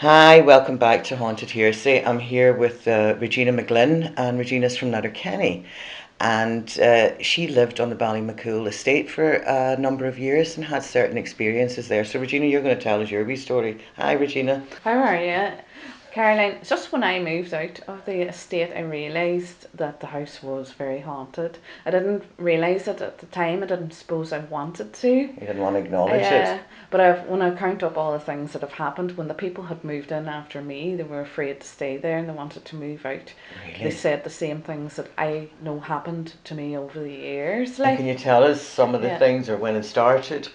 Hi, welcome back to Haunted Hearsay. I'm here with Regina McGlynn, and Regina's from Letterkenny. And she lived on the Ballymacool Estate for a number of years and had certain experiences there. So, Regina, you're going to tell us your wee story. Hi, Regina. How are you? Caroline, just when I moved out of the estate, I realised that the house was very haunted. I didn't realise it at the time. I didn't suppose I wanted to. You didn't want to acknowledge it. But when I count up all the things that have happened, when the people had moved in after me, they were afraid to stay there and they wanted to move out. Really? They said the same things that I know happened to me over the years. And can you tell us some of the things or when it started?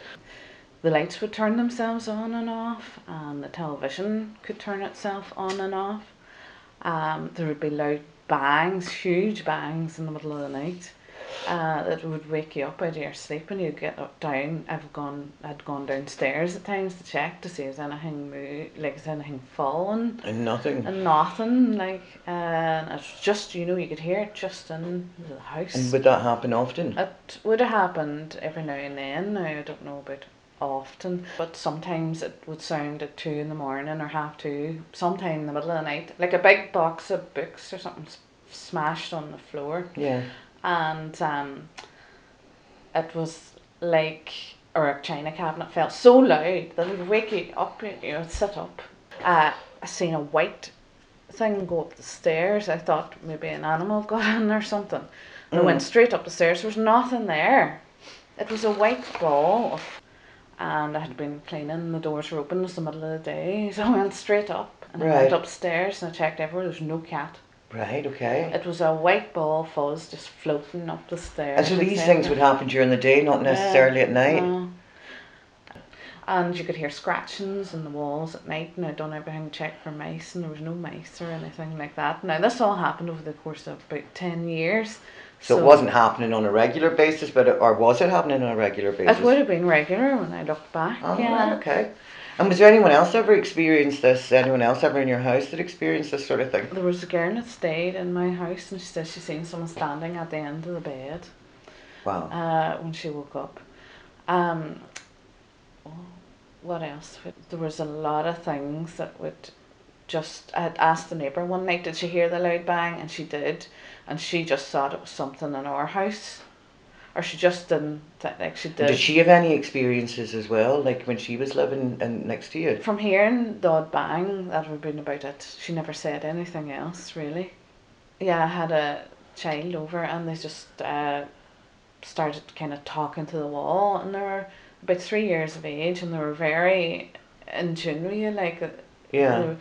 The lights would turn themselves on and off, and the television could turn itself on and off. There would be loud bangs, huge bangs in the middle of the night that would wake you up out of your sleep, and you'd get up down. I'd gone downstairs at times to check to see if anything moved, like is anything fallen. And nothing. And nothing, it's just, you could hear it just in the house. And would that happen often? It would have happened every now and then. Now I don't know about often, but sometimes it would sound at 2 in the morning or 2:30, sometime in the middle of the night, like a big box of books or something smashed on the floor. Yeah. And it was like, or a china cabinet felt so loud that it would wake you up, you would sit up. I seen a white thing go up the stairs. I thought maybe an animal got in or something. And I went straight up the stairs. There was nothing there. It was a white ball and I had been cleaning, the doors were open, it was the middle of the day, so I went straight up and I went upstairs and I checked everywhere. There was no cat. Right, okay. It was a white ball fuzz just floating up the stairs. And so these things would happen during the day, not necessarily at night? No. And you could hear scratchings in the walls at night, and I'd done everything to check for mice, and there was no mice or anything like that. Now this all happened over the course of about 10 years. So it wasn't happening on a regular basis, or was it happening on a regular basis? It would have been regular when I looked back. Oh, yeah. Right, okay. And was there anyone else ever experienced this? Anyone else ever in your house that experienced this sort of thing? There was a girl that stayed in my house, and she said she seen someone standing at the end of the bed. Wow. When she woke up. What else? There was a lot of things that would just... I had asked the neighbour one night, did she hear the loud bang? And she did. And she just thought it was something in our house. Or she just didn't, like she did. Did she have any experiences as well, like when she was living next to you? From hearing the odd bang, that would have been about it. She never said anything else, really. Yeah, I had a child over and they just started kind of talking to the wall, and they were about 3 years of age and they were very in tune with you, like... Yeah.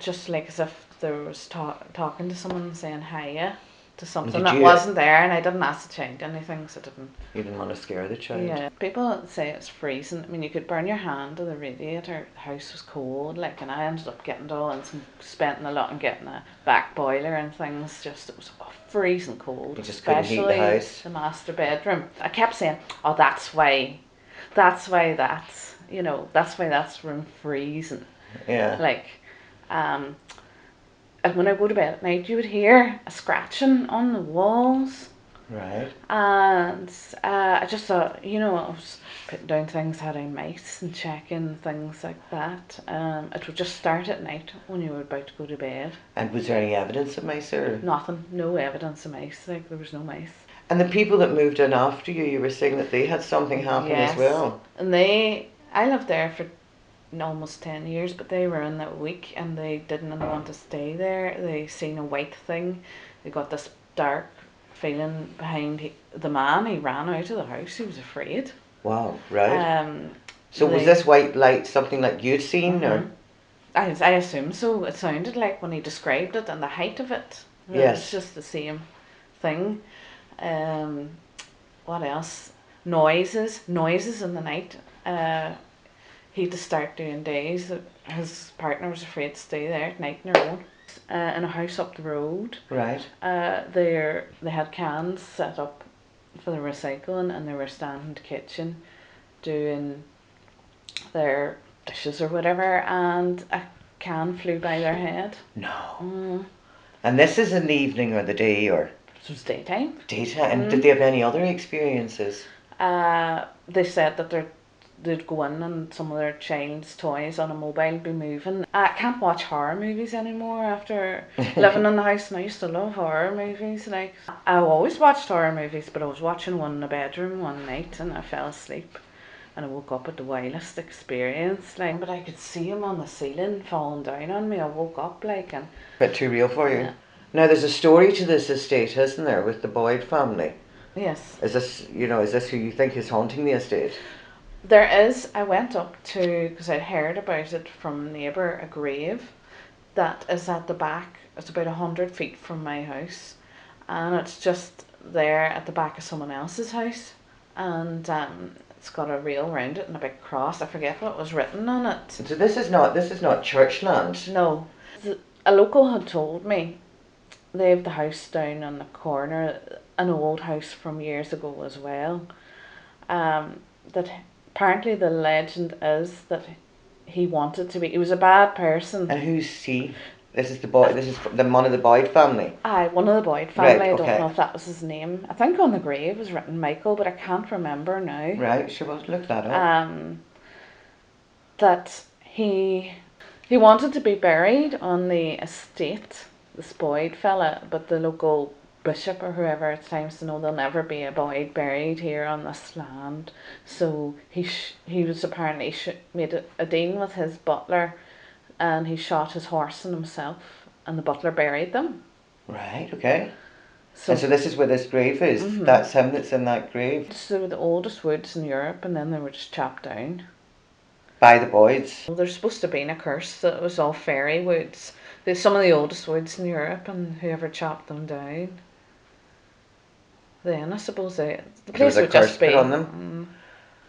Just like as if there was talking to someone saying hiya to something that wasn't there, and I didn't ask the child anything, so I didn't... You didn't want to scare the child? Yeah. People say it's freezing. I mean, you could burn your hand to the radiator. The house was cold, and I ended up getting it all and spending a lot on getting a back boiler and things. Just, it was freezing cold. You just couldn't heat the house. The master bedroom. I kept saying, oh, that's why that's room freezing. Yeah. And when I go to bed at night, you would hear a scratching on the walls. Right. And I just thought, I was putting down things, had mice and checking things like that. It would just start at night when you were about to go to bed. And was there any evidence of mice or? Nothing, no evidence of mice, there was no mice. And the people that moved in after you were saying that they had something happen as well. And I lived there for almost 10 years, but they were in that week and they didn't want to stay there. They seen a white thing. They got this dark feeling behind the man. He ran out of the house. He was afraid. Wow, right. So was this white light something like you'd seen, or? I assume so. It sounded like when he described it and the height of it. Yes. It's just the same thing. What else? Noises in the night. He'd to start doing days. His partner was afraid to stay there at night on her own. In a house up the road. Right. They had cans set up for the recycling, and they were standing in the kitchen doing their dishes or whatever, and a can flew by their head. No. And this is in the evening or the day, or? It was daytime. Daytime. And did they have any other experiences? They said that they'd go in and some of their child's toys on a mobile would be moving. I can't watch horror movies anymore after living in the house, and I used to love horror movies. Like, I always watched horror movies, but I was watching one in the bedroom one night and I fell asleep. And I woke up with the wildest experience, like, but I could see him on the ceiling falling down on me. I woke up like, and Bit too real for you. yeah. Now, there's a story to this estate, isn't there, with the Boyd family? Yes. Is this who you think is haunting the estate? There is, I went up to, because I'd heard about it from a neighbour, a grave that is at the back. It's about 100 feet from my house, and it's just there at the back of someone else's house, and it's got a rail around it and a big cross. I forget what was written on it. So this is not church land. No. A local had told me they have the house down on the corner, an old house from years ago as well. That apparently the legend is that he wanted to be. He was a bad person. And who's he? This is the one of the Boyd family. Aye, one of the Boyd family. Right, I don't okay. know if that was his name. I think on the grave was written Michael, but I can't remember now. Right, sure, we'll look that up. That he wanted to be buried on the estate, this Boyd fella, but the local bishop or whoever at times to know there'll never be a Boyd buried here on this land. So he was apparently made a deal with his butler, and he shot his horse and himself, and the butler buried them. Right, okay. So, and so this is where this grave is. Mhm. That's him that's in that grave. So they were the oldest woods in Europe, and then they were just chopped down. By the Boyds. Well, there's supposed to have been a curse that it was all fairy woods. There's some of the oldest woods in Europe, and whoever chopped them down. Then I suppose the place a would just curse be put on them?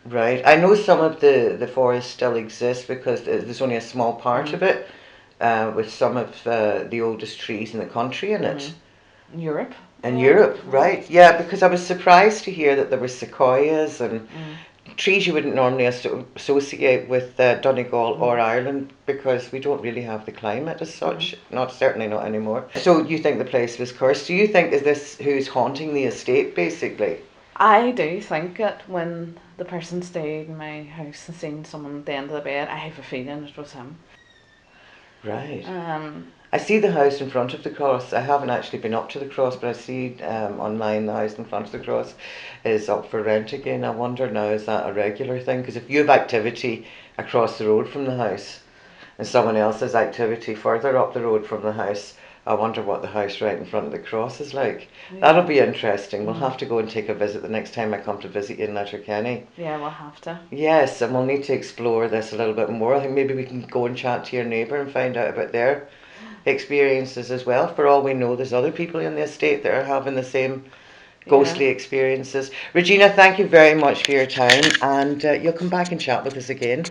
Right. I know some of the forest still exists because there's only a small part of it, with some of the oldest trees in the country in it. Europe. In Europe, right. Yeah, because I was surprised to hear that there were sequoias and trees you wouldn't normally associate with Donegal or Ireland, because we don't really have the climate as such. Certainly not anymore. So you think the place was cursed? Do you think is this who's haunting the estate basically? I do think that when the person stayed in my house and seen someone at the end of the bed, I have a feeling it was him. Right. I see the house in front of the cross. I haven't actually been up to the cross, but I see online the house in front of the cross is up for rent again. I wonder now, is that a regular thing? Because if you have activity across the road from the house and someone else has activity further up the road from the house, I wonder what the house right in front of the cross is like. Yeah. That'll be interesting. We'll have to go and take a visit the next time I come to visit you in Letterkenny. Yeah, we'll have to. Yes, and we'll need to explore this a little bit more. I think maybe we can go and chat to your neighbour and find out about their experiences as well. For all we know, there's other people in the estate that are having the same ghostly experiences. Regina, thank you very much for your time, and you'll come back and chat with us again.